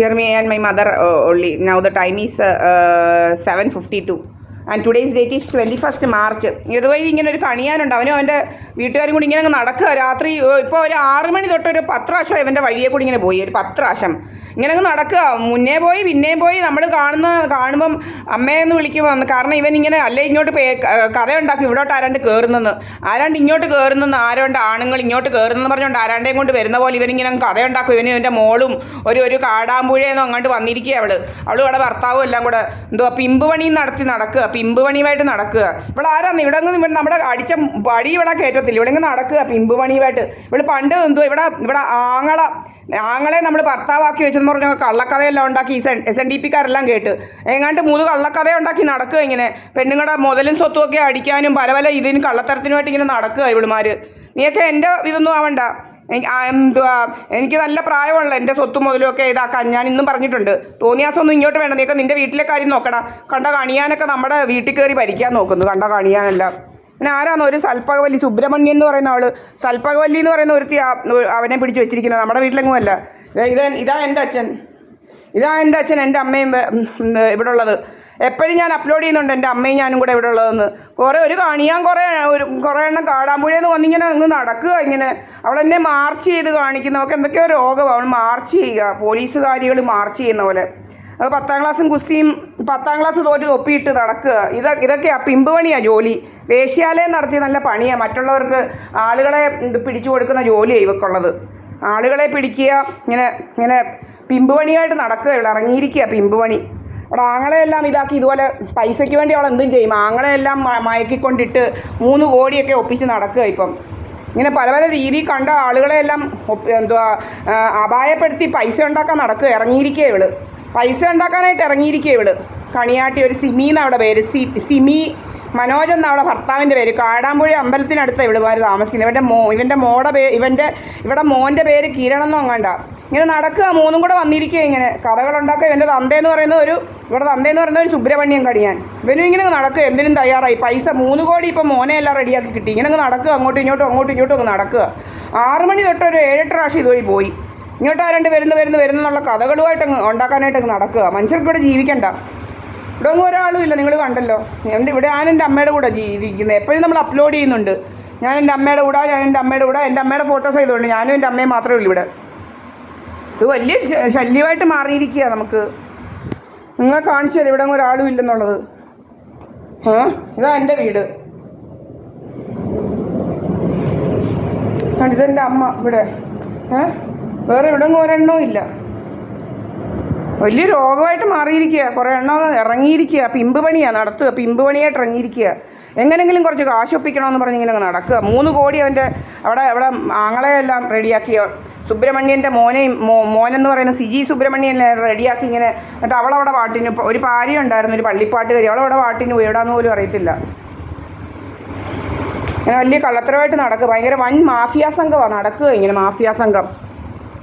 Here me and my mother only. Now the time is 7:52. And today's date is 21 March. ഇതുവഴി ഇങ്ങനെ ഒരു കണിയാനുണ്ട്. അവനും അവൻ്റെ വീട്ടുകാരും കൂടി ഇങ്ങനെ നടക്കുക രാത്രി. ഇപ്പോൾ ഒരു 6 മണി തൊട്ട് ഒരു 10 പ്രാവശ്യം ഇവൻ്റെ വഴിയെ കൂടി ഇങ്ങനെ പോയി, ഒരു 10 പ്രാവശ്യം ഇങ്ങനെ അങ്ങ് നടക്കുക. മുന്നേ പോയി പിന്നെയും പോയി. നമ്മൾ കാണുമ്പം അമ്മയെന്ന് വിളിക്കുമ്പോൾ, കാരണം ഇവൻ ഇങ്ങനെ അല്ലേ ഇങ്ങോട്ട് കഥയുണ്ടാക്കും ഇവിടോട്ട് ആരാണ്ട് കയറുന്നെന്ന്, ആരാണ്ട് ഇങ്ങോട്ട് കയറുന്നെന്ന്, ആരോണ്ട് ആണുങ്ങൾ ഇങ്ങോട്ട് കയറുന്നെന്ന് പറഞ്ഞുകൊണ്ട് ആരാണ്ടേയും കൊണ്ട് വരുന്ന പോലെ ഇവനിങ്ങനെ കഥയുണ്ടാക്കും. ഇവൻ്റെ മോളും ഒരു കാടാമ്പുഴയെന്നോ അങ്ങോട്ട് വന്നിരിക്കുക. അവൾ ഇവിടെ ഭർത്താവും എല്ലാം കൂടെ എന്തുവാ പിമ്പ് പണി നടക്കുക, പിമ്പ് പണിയുമായിട്ട് നടക്കുക. ഇവിടെ ആരാന്ന് ഇവിടെ നമ്മുടെ അടിച്ച പടി ഇവിടെ കയറ്റത്തില്ല, ഇവിടെ ഇങ്ങ് നടക്കുക പിമ്പ് പണിയുമായിട്ട്. ഇവിടെ പണ്ട് എന്തോ ഇവിടെ ആങ്ങളെ നമ്മൾ ഭർത്താവാക്കി വെച്ചെന്ന് പറഞ്ഞാൽ കള്ളക്കഥയെല്ലാം ഉണ്ടാക്കി SNDP-കാരെല്ലാം കേട്ട് എങ്ങാണ്ട് 3 കള്ളക്കഥ ഉണ്ടാക്കി നടക്കുക. ഇങ്ങനെ പെണ്ണുങ്ങളുടെ മുതലും സ്വത്തും ഒക്കെ അടിക്കാനും പല ഇതിന് കള്ളത്തരത്തിനുമായിട്ട് ഇങ്ങനെ നടക്കുക ഇവളുമാർ. നീയൊക്കെ എൻ്റെ ഇതൊന്നും ആവണ്ട. എനിക്ക് നല്ല പ്രായമുള്ള എൻ്റെ സ്വത്തും മുതലുമൊക്കെ ഇതാക്കാൻ ഞാൻ ഇന്നും പറഞ്ഞിട്ടുണ്ട്. തോന്നിയാസൊന്നും ഇങ്ങോട്ട് വേണ്ട. നീയൊക്കെ നിൻ്റെ വീട്ടിലെ കാര്യം നോക്കടാ. കണ്ട കണിയാനൊക്കെ നമ്മുടെ വീട്ടിൽ കയറി ഭരിക്കാൻ നോക്കുന്നു, കണ്ട കണിയാനെല്ലാം. പിന്നെ ആരാന്നോ ഒരു സൽപ്പകവല്ലി സുബ്രഹ്മണ്യൻ എന്ന് പറയുന്ന ആൾ, സൽപ്പകവല്ലി എന്ന് പറയുന്ന ഒരുത്തി അവനെ പിടിച്ച് വെച്ചിരിക്കുന്നത്. നമ്മുടെ വീട്ടിലെങ്ങും അല്ല. ഇതാ എൻ്റെ അച്ഛൻ എൻ്റെ അമ്മയും ഇവിടെ ഉള്ളത്. എപ്പോഴും ഞാൻ അപ്ലോഡ് ചെയ്യുന്നുണ്ട് എൻ്റെ അമ്മയും ഞാനും കൂടെ ഇവിടെ ഉള്ളതെന്ന്. ഒരു കാണിയാൻ കുറേ എണ്ണം കാടാമ്പുഴയെന്ന് വന്നിങ്ങനെ അങ്ങ് നടക്കുക. ഇങ്ങനെ അവളെന്നെ മാർച്ച് ചെയ്ത് കാണിക്കുന്നവർക്ക് എന്തൊക്കെയോ രോഗമാണ്. അവൾ മാർച്ച് ചെയ്യുക, പോലീസുകാരികൾ മാർച്ച് ചെയ്യുന്ന പോലെ. അത് 10ാം ക്ലാസ്സും കുസ്തിയും 10ാം ക്ലാസ് തോറ്റ് തൊപ്പിയിട്ട് നടക്കുക. ഇതൊക്കെയാണ് പിമ്പ് പണിയാണ് ജോലി. വേശ്യാലയം നടത്തി നല്ല പണിയാണ്. മറ്റുള്ളവർക്ക് ആളുകളെ പിടിച്ചു കൊടുക്കുന്ന ജോലിയാണ് ഇവക്കുള്ളത്. ആളുകളെ പിടിക്കുക, ഇങ്ങനെ പിമ്പ് പണിയായിട്ട് നടക്കുക. ഇവിടെ ഇറങ്ങിയിരിക്കുക പിമ്പ് പണി. അവിടെ ആങ്ങളെയെല്ലാം ഇതാക്കി ഇതുപോലെ പൈസയ്ക്ക് വേണ്ടി അവൾ എന്തും ചെയ്യും. ആങ്ങളെയെല്ലാം മയക്കിക്കൊണ്ടിട്ട് 3 കോടിയൊക്കെ ഒപ്പിച്ച് നടക്കുക. ഇപ്പം ഇങ്ങനെ പല രീതിയിൽ കണ്ട ആളുകളെയെല്ലാം അപായപ്പെടുത്തി പൈസ ഉണ്ടാക്കാൻ നടക്കുക. ഇറങ്ങിയിരിക്കുക പൈസ ഉണ്ടാക്കാനായിട്ട് ഇറങ്ങിയിരിക്കുക കണിയാട്ടി. ഒരു സിമി എന്നവിടെ പേര്, സിമി മനോജ് എന്നവിടെ ഭർത്താവിൻ്റെ പേര്. കാടാമ്പുഴ അമ്പലത്തിനടുത്ത് ഇവളുമാർ താമസിക്കുന്നത്. ഇവിടെ മോൻ്റെ പേര് കിരണെന്നോ അങ്ങാണ്ട. ഇങ്ങനെ നടക്കുക. 3 കൂടെ വന്നിരിക്കുക. ഇങ്ങനെ കഥകളുണ്ടാക്കുക. ഇവിടെ തന്തേന്ന് പറയുന്ന ഒരു സുബ്രഹ്മണ്യം കണിയാൻ. ഇവനും ഇങ്ങനെ നടക്കുക. എന്തിനും തയ്യാറായി. പൈസ 3 കോടി ഇപ്പം മോനെ എല്ലാം റെഡിയാക്കി കിട്ടി. ഇങ്ങനെ നടക്കുക. അങ്ങോട്ടും ഇങ്ങോട്ടും അങ്ങ് നടക്കുക. 6 മണി തൊട്ട് ഒരു 7-8 പ്രാവശ്യം ഇതുവഴി പോയി. ഇങ്ങോട്ട് ആരാണ്ട് വരുന്നുള്ള കഥകളുമായിട്ട് ഉണ്ടാക്കാനായിട്ട് അങ്ങ് നടക്കുക. മനുഷ്യർക്ക് ഇവിടെ ജീവിക്കണ്ട. ഇവിടെ ഒന്നും ഒരാളും ഇല്ല. നിങ്ങൾ കണ്ടല്ലോ. ഇവിടെ ഞാൻ എൻ്റെ അമ്മയുടെ കൂടെ ജീവിക്കുന്നത്. എപ്പോഴും നമ്മൾ അപ്ലോഡ് ചെയ്യുന്നുണ്ട്. ഞാൻ എൻ്റെ അമ്മയുടെ കൂടെ എൻ്റെ അമ്മയുടെ ഫോട്ടോസ് ചെയ്തുകൊണ്ട് ഞാനും എൻ്റെ അമ്മയും മാത്രമേ ഉള്ളൂ ഇവിടെ. ഇത് വലിയ ശല്യമായിട്ട് മാറിയിരിക്കുക. നമുക്ക് നിങ്ങൾ കാണിച്ചു തരാം ഇവിടെ ഒരാളും ഇല്ലെന്നുള്ളത്. ഇതാ എൻ്റെ വീട്. ഇതെൻ്റെ അമ്മ ഇവിടെ. വേറെ ഇവിടെ ഒരെണ്ണവും ഇല്ല. വലിയ രോഗമായിട്ട് മാറിയിരിക്കുക. കുറേ എണ്ണം ഇറങ്ങിയിരിക്കുക. പിമ്പ് പണിയാണ് നടത്തുക. പിമ്പ് പണിയായിട്ട് ഇറങ്ങിയിരിക്കുക. എങ്ങനെങ്കിലും കുറച്ച് കാശ് ഒപ്പിക്കണമെന്ന് പറഞ്ഞ് ഇങ്ങനെ നടക്കുക. 3 കോടി അവൻ്റെ അവിടെ ആങ്ങളെയെല്ലാം റെഡിയാക്കിയ സുബ്രഹ്മണ്യൻ്റെ മോനെന്ന് പറയുന്ന സിജി സുബ്രഹ്മണ്യനെ റെഡിയാക്കി ഇങ്ങനെ. എന്നിട്ട് അവളവിടെ പാട്ടിന് ഒരു ഭാര്യ ഉണ്ടായിരുന്നു, ഒരു പള്ളിപ്പാട്ടുകാരി. അവളവിടെ പാട്ടിന് പോയി. എവിടാന്ന് പോലും അറിയത്തില്ല. ഇങ്ങനെ വലിയ കള്ളത്തരമായിട്ട് നടക്കുക. ഭയങ്കര വൻ മാഫിയ സംഘമാണ് നടക്കുക. ഇങ്ങനെ മാഫിയ സംഘം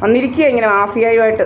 വന്നിരിക്കുക ഇങ്ങനെ മാഫിയയുമായിട്ട്.